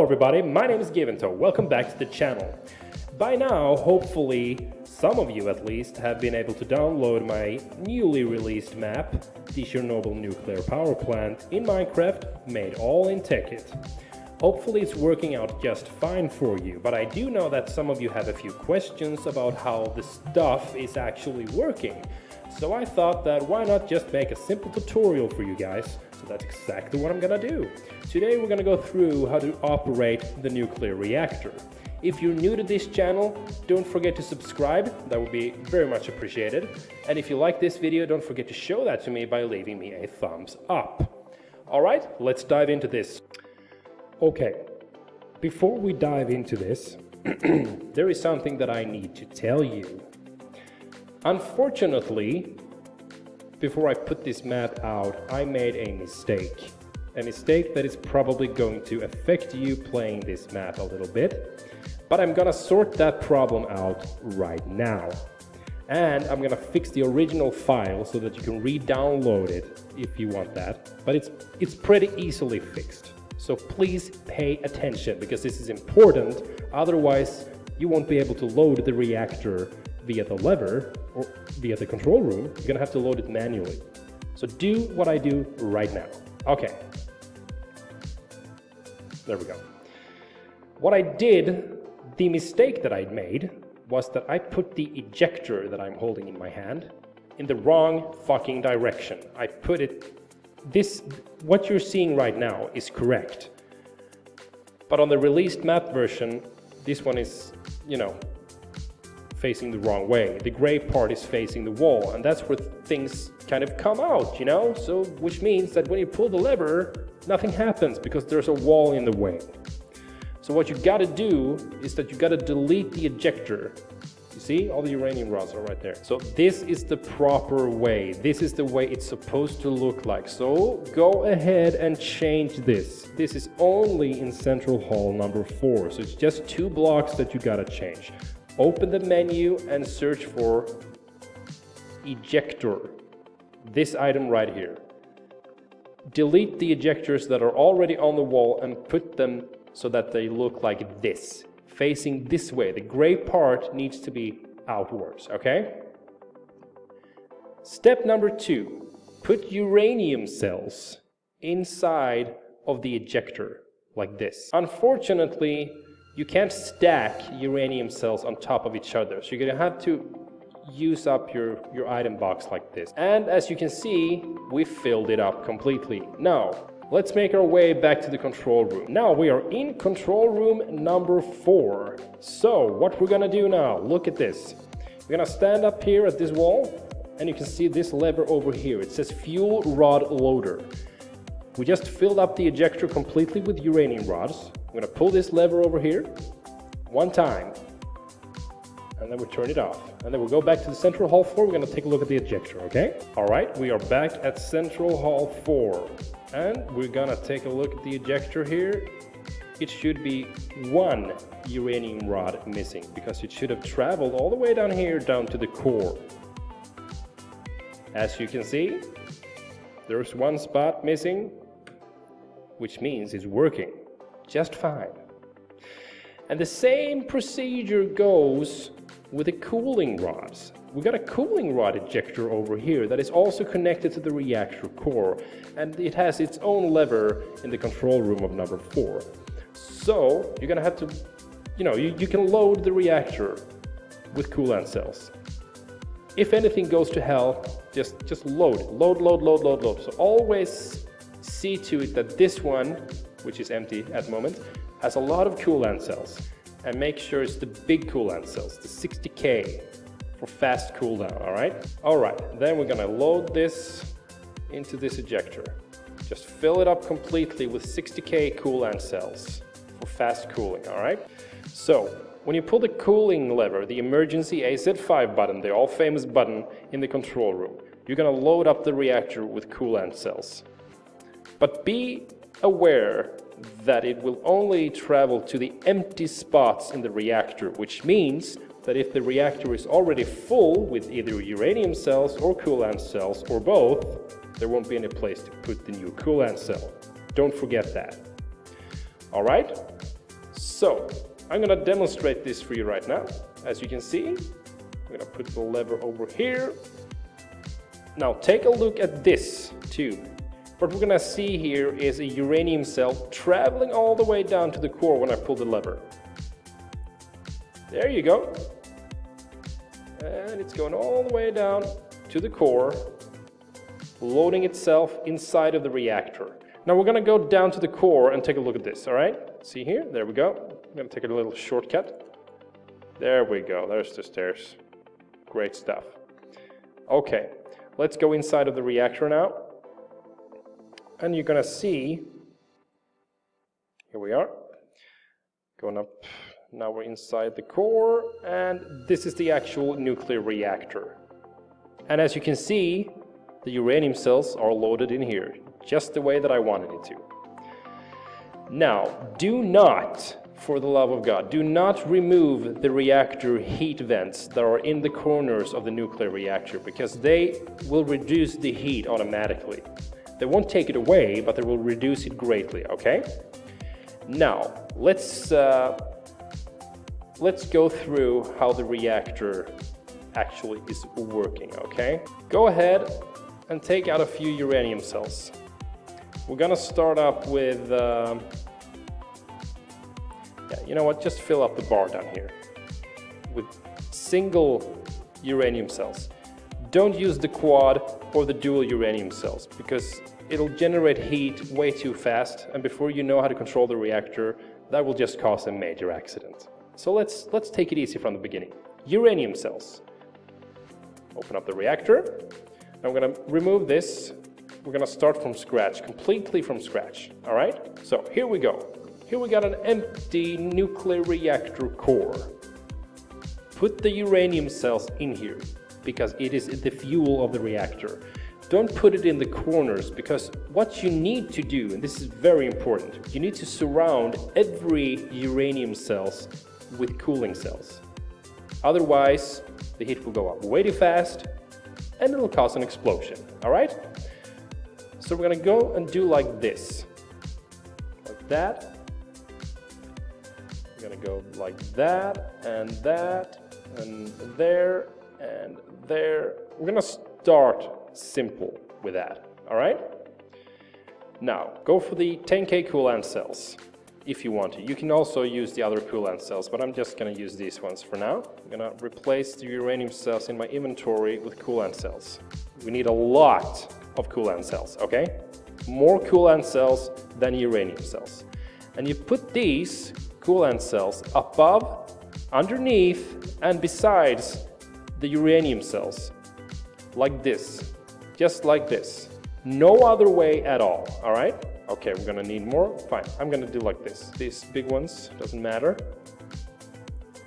everybody, my name is Givento. Welcome back to the channel. By now, hopefully, some of you at least have been able to download my newly released map, the Chernobyl nuclear power plant in Minecraft, made all in Tekkit. Hopefully it's working out just fine for you, but I do know that some of you have a few questions about how the stuff is actually working. So I thought that why not just make a simple tutorial for you guys. So that's exactly what I'm gonna do. Today we're gonna go through how to operate the nuclear reactor. If you're new to this channel, don't forget to subscribe, that would be very much appreciated. And if you like this video, don't forget to show that to me by leaving me a thumbs up. Alright, let's dive into this. Okay, before we dive into this, there is something that I need to tell you. Unfortunately, before I put this map out, I made a mistake. A mistake that is probably going to affect you playing this map a little bit. But I'm gonna sort that problem out right now. And I'm gonna fix the original file so that you can re-download it if you want that. But it's pretty easily fixed. So please pay attention because this is important. Otherwise, you won't be able to load the reactor via the lever or via the control room. You're gonna have to load it manually. So do what I do right now. Okay. There we go. What I did, the mistake that I made, was that I put the ejector that I'm holding in my hand in the wrong fucking direction. I put it, what you're seeing right now is correct. But on the released map version, this one is, facing the wrong way. The gray part is facing the wall, and that's where things kind of come out, So, which means that when you pull the lever, nothing happens because there's a wall in the way. So what you gotta do is that you gotta delete the ejector. You see, all the uranium rods are right there. So this is the proper way. This is the way it's supposed to look like. So go ahead and change this. This is only in Central Hall number 4. So it's just 2 blocks that you gotta change. Open the menu and search for ejector. This item right here. Delete the ejectors that are already on the wall and put them so that they look like this, facing this way. The gray part needs to be outwards, okay? Step number 2, put uranium cells inside of the ejector, like this. Unfortunately, you can't stack uranium cells on top of each other, so you're gonna have to use up your item box like this. And as you can see, we filled it up completely. Now, let's make our way back to the control room. Now we are in control room number 4. So what we're gonna do now, look at this. We're gonna stand up here at this wall, and you can see this lever over here. It says fuel rod loader. We just filled up the ejector completely with uranium rods. I'm gonna pull this lever over here, one time, and then we turn it off. And then we'll go back to the Central Hall 4, we're gonna take a look at the ejector, okay? All right, we are back at Central Hall 4. And we're gonna take a look at the ejector here. It should be 1 uranium rod missing because it should have traveled all the way down here, down to the core. As you can see, there's 1 spot missing, which means it's working just fine. And the same procedure goes with the cooling rods. We got a cooling rod ejector over here that is also connected to the reactor core, and it has its own lever in the control room of number 4. So you're gonna have to, you can load the reactor with coolant cells. If anything goes to hell, just load it. Load. So always see to it that this one, which is empty at the moment, has a lot of coolant cells. And make sure it's the big coolant cells, the 60K. For fast cooldown, alright, then we're gonna load this into this ejector. Just fill it up completely with 60K coolant cells for fast cooling, alright? So, when you pull the cooling lever, the emergency AZ5 button, the all famous button in the control room, you're gonna load up the reactor with coolant cells. But be aware that it will only travel to the empty spots in the reactor, which means that if the reactor is already full with either uranium cells or coolant cells or both, there won't be any place to put the new coolant cell. Don't forget that. All right? So I'm gonna demonstrate this for you right now. As you can see, I'm gonna put the lever over here. Now take a look at this tube. What we're gonna see here is a uranium cell traveling all the way down to the core when I pull the lever. There you go. And it's going all the way down to the core, loading itself inside of the reactor. Now we're gonna go down to the core and take a look at this, all right? See here, there we go. I'm gonna take a little shortcut. There we go, there's the stairs. Great stuff. Okay, let's go inside of the reactor now. And you're gonna see, here we are, going up. Now we're inside the core, and this is the actual nuclear reactor. And as you can see, the uranium cells are loaded in here, just the way that I wanted it to. Now, do not, for the love of God, do not remove the reactor heat vents that are in the corners of the nuclear reactor, because they will reduce the heat automatically. They won't take it away, but they will reduce it greatly, okay? Now, let's go through how the reactor actually is working, okay? Go ahead and take out a few uranium cells. We're gonna start up with, yeah, you know what, just fill up the bar down here with single uranium cells. Don't use the quad or the dual uranium cells, because it'll generate heat way too fast, and before you know how to control the reactor, that will just cause a major accident. So let's take it easy from the beginning. Uranium cells. Open up the reactor. Now we're going to remove this. We're going to start from scratch, completely from scratch. All right? So here we go. Here we got an empty nuclear reactor core. Put the uranium cells in here, because it is the fuel of the reactor. Don't put it in the corners, because what you need to do, and this is very important, you need to surround every uranium cells with cooling cells. Otherwise, the heat will go up way too fast and it'll cause an explosion, all right? So we're gonna go and do like this. Like that. We're gonna go like that, and there, and there. We're gonna start simple with that, all right? Now, go for the 10K coolant cells. If you want to. You can also use the other coolant cells, but I'm just going to use these ones for now. I'm going to replace the uranium cells in my inventory with coolant cells. We need a lot of coolant cells, okay? More coolant cells than uranium cells. And you put these coolant cells above, underneath, and besides the uranium cells. Like this. Just like this. No other way at all, all right? Okay, we're gonna need more. Fine, I'm gonna do like this. These big ones, doesn't matter.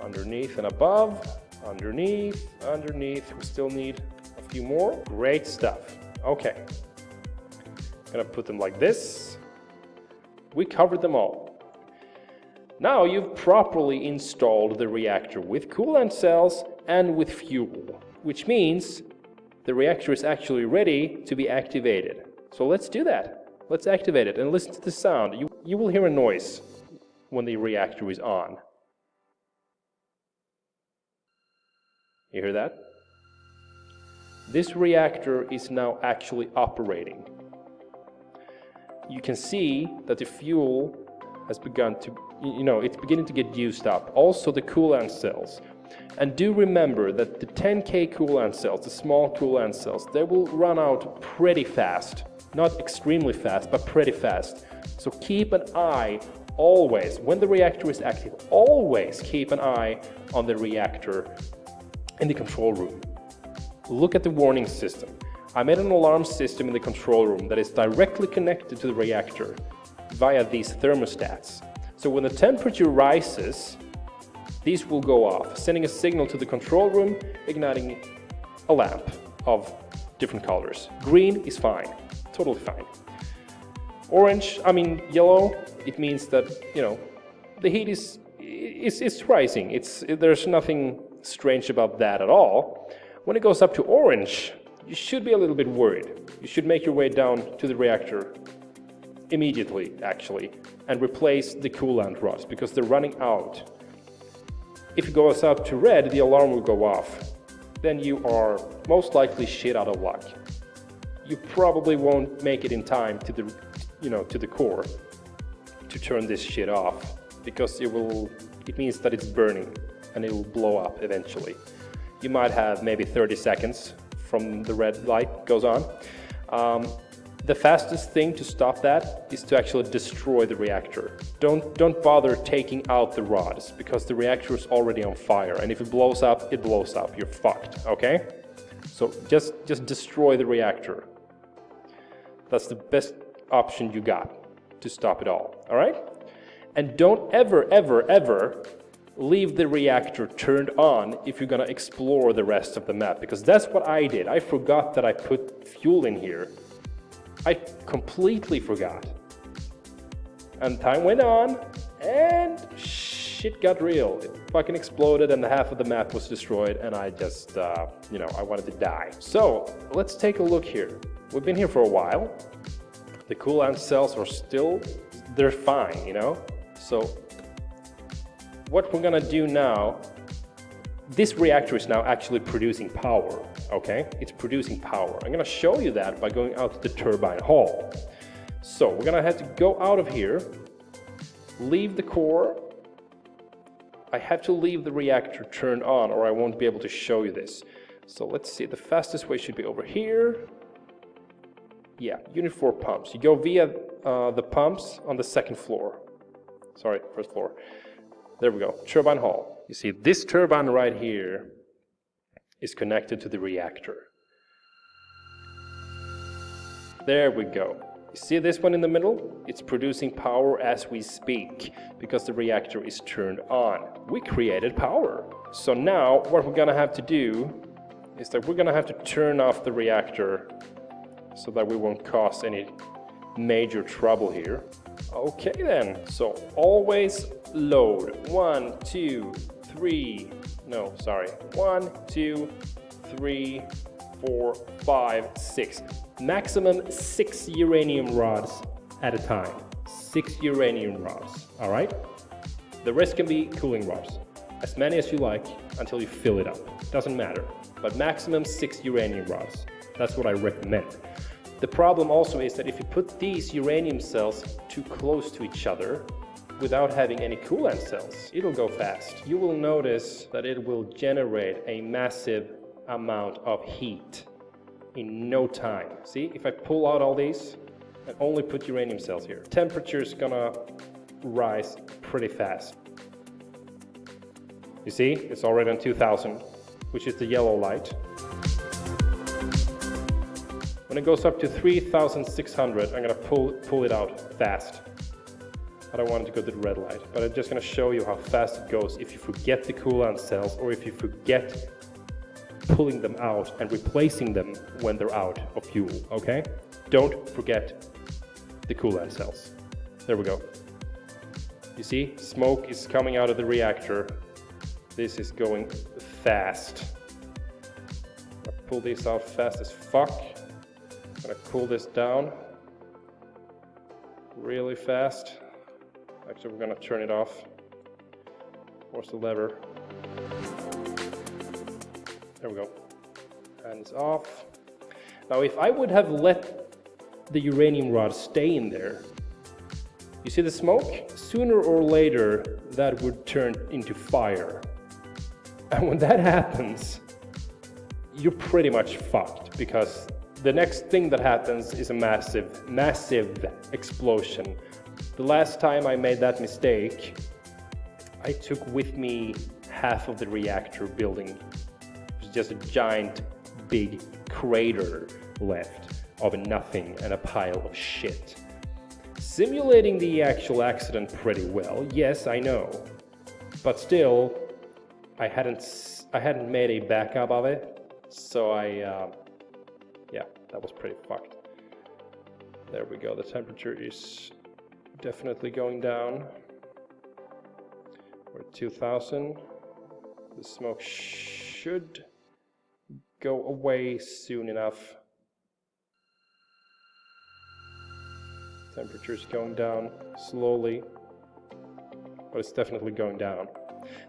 Underneath and above, underneath, underneath. We still need a few more. Great stuff. Okay. Gonna put them like this. We covered them all. Now you've properly installed the reactor with coolant cells and with fuel, which means the reactor is actually ready to be activated. So let's do that. Let's activate it and listen to the sound. You will hear a noise when the reactor is on. You hear that? This reactor is now actually operating. You can see that the fuel has begun to, it's beginning to get used up. Also the coolant cells. And do remember that the 10K coolant cells, the small coolant cells, they will run out pretty fast. Not extremely fast, but pretty fast. So keep an eye always, when the reactor is active, always keep an eye on the reactor in the control room. Look at the warning system. I made an alarm system in the control room that is directly connected to the reactor via these thermostats. So when the temperature rises, these will go off, sending a signal to the control room, igniting a lamp of different colors. Green is fine. Totally fine. Orange, yellow, it means that, the heat is rising. There's nothing strange about that at all. When it goes up to orange, you should be a little bit worried. You should make your way down to the reactor immediately, actually, and replace the coolant rods because they're running out. If it goes out to red, the alarm will go off. Then you are most likely shit out of luck. You probably won't make it in time to the, to the core to turn this shit off, because it means that it's burning and it will blow up eventually. You might have maybe 30 seconds from the red light goes on. The fastest thing to stop that is to actually destroy the reactor. Don't bother taking out the rods, because the reactor is already on fire, and if it blows up, it blows up. You're fucked, okay? So just destroy the reactor. That's the best option you got to stop it all right? And don't ever leave the reactor turned on if you're gonna explore the rest of the map, because that's what I did. I forgot that I put fuel in here. I completely forgot. And time went on, and shit got real. It fucking exploded, and half of the map was destroyed, and I just, I wanted to die. So, let's take a look here. We've been here for a while. The coolant cells are still, they're fine, So, what we're gonna do now, this reactor is now actually producing power, okay? It's producing power. I'm gonna show you that by going out to the turbine hall. So we're gonna have to go out of here, leave the core. I have to leave the reactor turned on or I won't be able to show you this. So let's see, the fastest way should be over here. Yeah, unit 4 pumps. You go via the pumps on the second floor. Sorry, first floor. There we go, turbine hall. You see, this turbine right here is connected to the reactor. There we go. You see this one in the middle? It's producing power as we speak because the reactor is turned on. We created power. So now what we're gonna have to do is that we're gonna have to turn off the reactor so that we won't cause any major trouble here. Okay then, so always load 1, 2, 3, 1, 2, 3, 4, 5, 6. Maximum 6 uranium rods at a time. 6 uranium rods, all right? The rest can be cooling rods. As many as you like until you fill it up. Doesn't matter, but maximum 6 uranium rods. That's what I recommend. The problem also is that if you put these uranium cells too close to each other without having any coolant cells, it'll go fast. You will notice that it will generate a massive amount of heat in no time. See, if I pull out all these and only put uranium cells here, temperature is gonna rise pretty fast. You see, it's already on 2000, which is the yellow light. When it goes up to 3600, I'm gonna pull it out fast. I don't want it to go to the red light, but I'm just gonna show you how fast it goes if you forget the coolant cells or if you forget pulling them out and replacing them when they're out of fuel, okay? Don't forget the coolant cells. There we go. You see, smoke is coming out of the reactor. This is going fast. I'll pull these out fast as fuck. I'm gonna cool this down really fast. Actually, we're gonna turn it off. Where's the lever? There we go. And it's off. Now, if I would have let the uranium rod stay in there, you see the smoke? Sooner or later, that would turn into fire. And when that happens, you're pretty much fucked, because the next thing that happens is a massive explosion. The last time I made that mistake, I took with me half of the reactor building. It was just a giant, big crater left of nothing and a pile of shit. Simulating the actual accident pretty well, yes, I know. But still, I hadn't made a backup of it, so yeah, that was pretty fucked. There we go, the temperature is definitely going down. We're at 2000. The smoke should go away soon enough. Temperature is going down slowly, but it's definitely going down.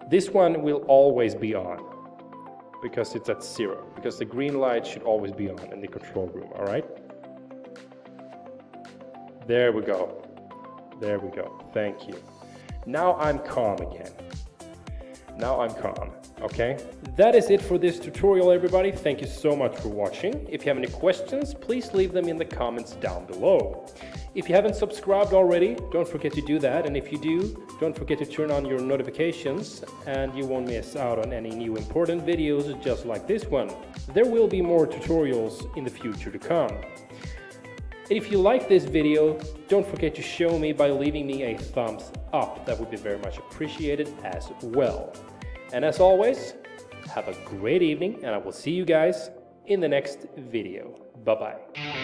This one will always be on because it's at 0, because the green light should always be on in the control room, all right? There we go. There we go. Thank you. Now I'm calm again. Now I'm calm, okay? That is it for this tutorial, everybody. Thank you so much for watching. If you have any questions, please leave them in the comments down below. If you haven't subscribed already, don't forget to do that. And if you do, don't forget to turn on your notifications and you won't miss out on any new important videos just like this one. There will be more tutorials in the future to come. And if you like this video, don't forget to show me by leaving me a thumbs up. That would be very much appreciated as well. And as always, have a great evening and I will see you guys in the next video. Bye-bye.